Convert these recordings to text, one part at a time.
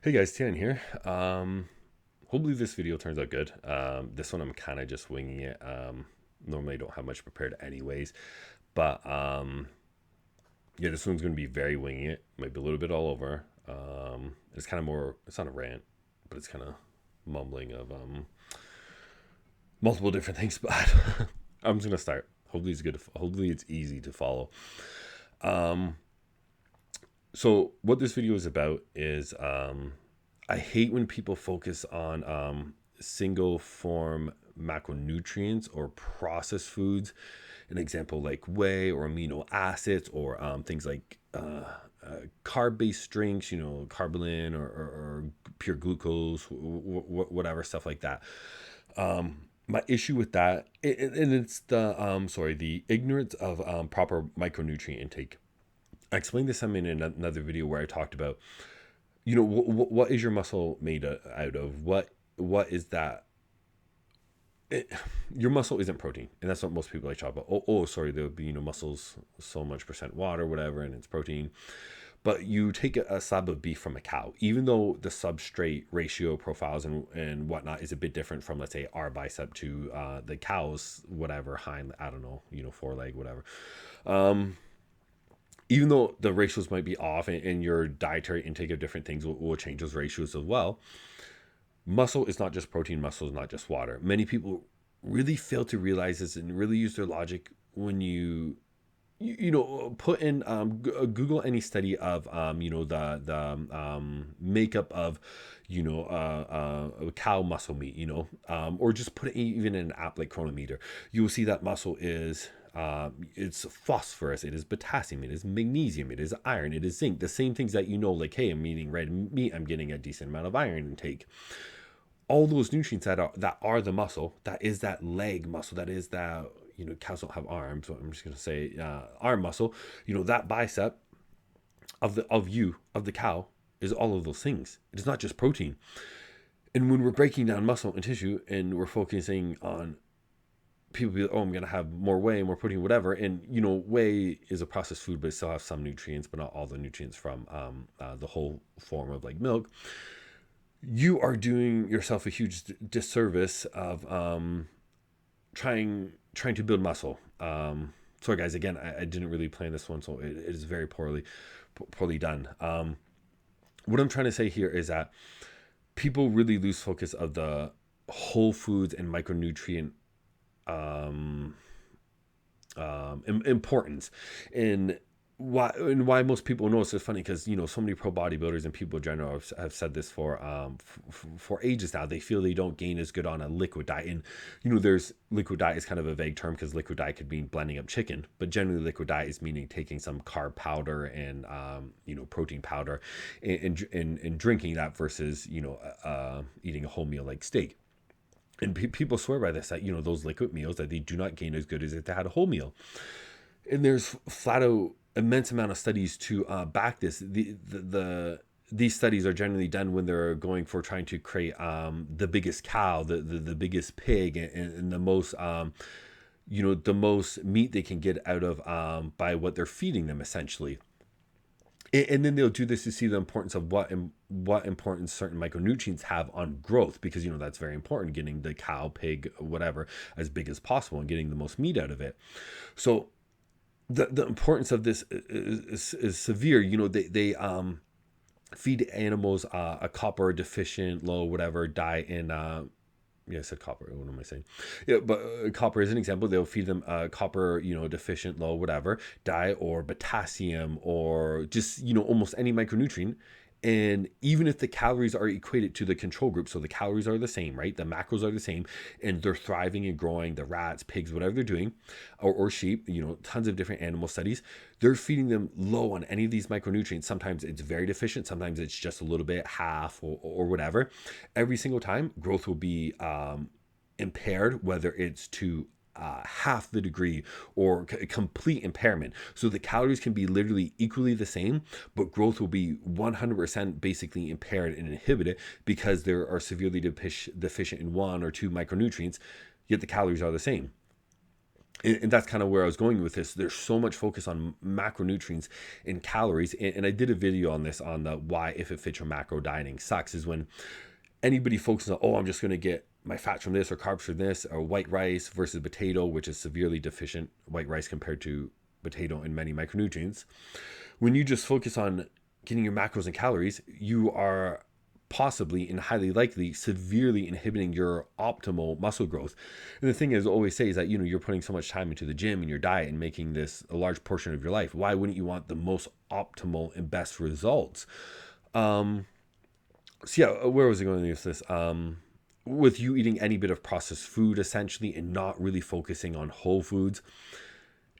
Hey guys, Tian here. Hopefully this video turns out good. This one I'm kind of just winging it. Normally I don't have much prepared anyways, but yeah, this one's going to be very winging it. Might be a little bit all over. It's kind of more. It's not a rant, but it's kind of mumbling of multiple different things. But I'm just gonna start. Hopefully it's good. Hopefully it's easy to follow. Um, so what this video is about is I hate when people focus on single form macronutrients or processed foods. An example like whey or amino acids or things like carb based drinks, carbolin or pure glucose, whatever, stuff like that. My issue with that, and it's the ignorance of proper micronutrient intake. I explained this in another video where I talked about, what is your muscle made out of? What is that? Your muscle isn't protein, and that's what most people like talk about. Sorry, there would be muscles so much percent water, whatever, and it's protein. But you take a slab of beef from a cow, even though the substrate ratio profiles and whatnot is a bit different from, let's say, our bicep to the cow's whatever hind, I don't know, foreleg, whatever. Even though the ratios might be off and your dietary intake of different things will change those ratios as well, muscle is not just protein, muscle is not just water. Many people really fail to realize this and really use their logic when put in Google any study of the makeup of cow muscle meat, or just put it even in an app like Chronometer. You will see that muscle is it's phosphorus, it is potassium, it is magnesium, it is iron, it is zinc, the same things that like, hey, I'm eating red meat, I'm getting a decent amount of iron intake. All those nutrients that are the muscle, that is that leg muscle, that is that, cows don't have arms, so I'm just going to say arm muscle, that bicep of the cow is all of those things. It is not just protein. And when we're breaking down muscle and tissue and we're focusing on, people be like, oh, I'm going to have more whey, more protein, whatever. And, whey is a processed food, but it still has some nutrients, but not all the nutrients from the whole form of like milk. You are doing yourself a huge disservice of trying to build muscle. Sorry guys, again, I didn't really plan this one, so it is very poorly done. What I'm trying to say here is that people really lose focus of the whole foods and micronutrient importance. And why most people know it's funny because so many pro bodybuilders and people in general have said this for ages now. They feel they don't gain as good on a liquid diet, and there's liquid diet is kind of a vague term because liquid diet could mean blending up chicken, but generally liquid diet is meaning taking some carb powder and protein powder and drinking that versus eating a whole meal like steak. And people swear by this, that those liquid meals, that they do not gain as good as if they had a whole meal. And there's flat out immense amount of studies to back this. These studies are generally done when they're going for trying to create the biggest cow, the biggest pig, and the most the most meat they can get out of by what they're feeding them, essentially. And then they'll do this to see the importance of what importance certain micronutrients have on growth, because that's very important, getting the cow, pig, whatever, as big as possible and getting the most meat out of it. So the importance of this is severe. They feed animals a copper deficient, low, whatever diet in I said copper. What am I saying? Yeah, but copper is an example. They'll feed them copper, deficient, low, whatever diet, or potassium, or just almost any micronutrient. And even if the calories are equated to the control group, so the calories are the same, right? The macros are the same, and they're thriving and growing. The rats, pigs, whatever they're doing, or sheep, tons of different animal studies. They're feeding them low on any of these micronutrients. Sometimes it's very deficient. Sometimes it's just a little bit, half, or whatever. Every single time, growth will be impaired, whether it's to half the degree or complete impairment. So the calories can be literally equally the same, but growth will be 100% basically impaired and inhibited because there are severely deficient in one or two micronutrients, yet the calories are the same. And that's kind of where I was going with this. There's so much focus on macronutrients and calories. And I did a video on this on the why if it fits your macro dieting sucks, is when anybody focuses on, oh, I'm just going to get my fats from this or carbs from this, or white rice versus potato, which is severely deficient, white rice compared to potato in many micronutrients. When you just focus on getting your macros and calories, you are possibly and highly likely severely inhibiting your optimal muscle growth. And the thing is, I always say is that, you're putting so much time into the gym and your diet and making this a large portion of your life. Why wouldn't you want the most optimal and best results? So yeah, where was I going with this? With you eating any bit of processed food essentially and not really focusing on whole foods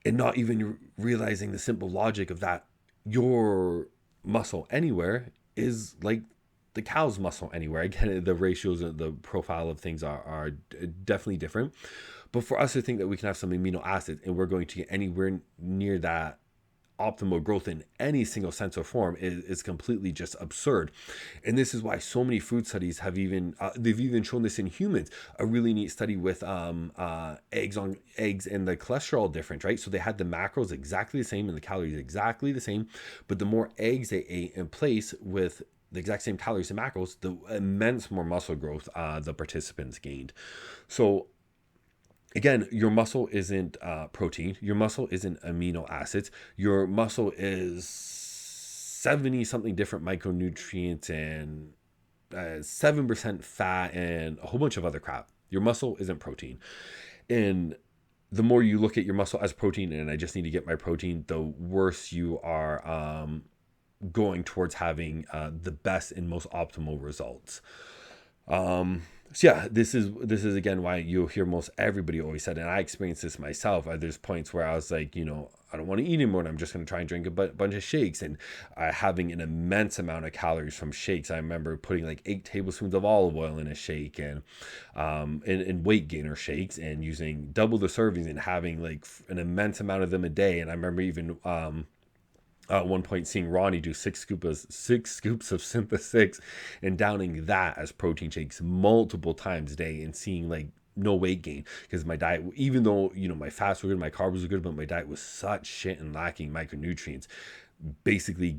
and not even realizing the simple logic of that, your muscle anywhere is like the cow's muscle anywhere. Again, the ratios and the profile of things are definitely different. But for us to think that we can have some amino acids and we're going to get anywhere near that optimal growth in any single sense or form is completely just absurd. And this is why so many food studies have they've even shown this in humans. A really neat study with eggs and the cholesterol difference, right? So they had the macros exactly the same and the calories exactly the same, but the more eggs they ate in place with the exact same calories and macros, the immense more muscle growth the participants gained. So again, your muscle isn't protein. Your muscle isn't amino acids. Your muscle is 70 something different micronutrients and 7% fat and a whole bunch of other crap. Your muscle isn't protein. And the more you look at your muscle as protein, and I just need to get my protein, the worse you are going towards having the best and most optimal results. So yeah, this is again why you'll hear most everybody always said, and I experienced this myself. There's points where I was like, I don't want to eat anymore, and I'm just going to try and drink a bunch of shakes, and having an immense amount of calories from shakes. I remember putting like 8 tablespoons of olive oil in a shake, and in weight gainer shakes, and using double the servings, and having like an immense amount of them a day. And I remember even at one point seeing Ronnie do 6 scoops of Syntha-6 and downing that as protein shakes multiple times a day and seeing like no weight gain, because my diet, even though my fats were good, my carbs were good, but my diet was such shit and lacking micronutrients, basically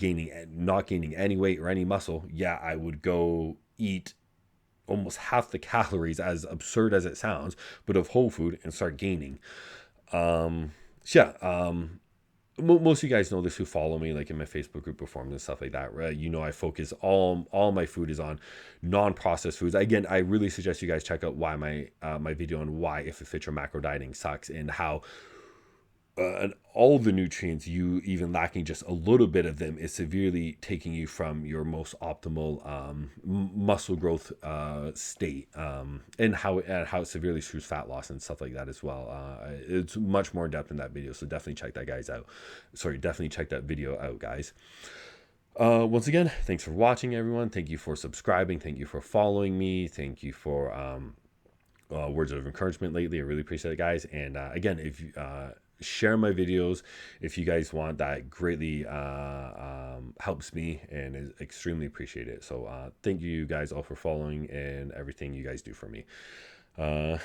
not gaining any weight or any muscle. Yeah, I would go eat almost half the calories, as absurd as it sounds, but of whole food, and start gaining. So yeah, most of you guys know this who follow me, like in my Facebook group performance and stuff like that, right? I focus all my food is on non-processed foods. Again, I really suggest you guys check out why my video on why if it fits your macro dieting sucks, and how and all the nutrients, you even lacking just a little bit of them, is severely taking you from your most optimal muscle growth state, and how it severely screws fat loss and stuff like that as well. It's much more in depth in that video, so definitely check that video out, guys. Once again, thanks for watching, everyone. Thank you for subscribing. Thank you for following me. Thank you for words of encouragement lately. I really appreciate it, guys. And again, if you share my videos if you guys want, that greatly helps me and is extremely appreciated. So thank you guys all for following and everything you guys do for me. Yeah,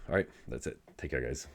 all right, that's it. Take care, guys.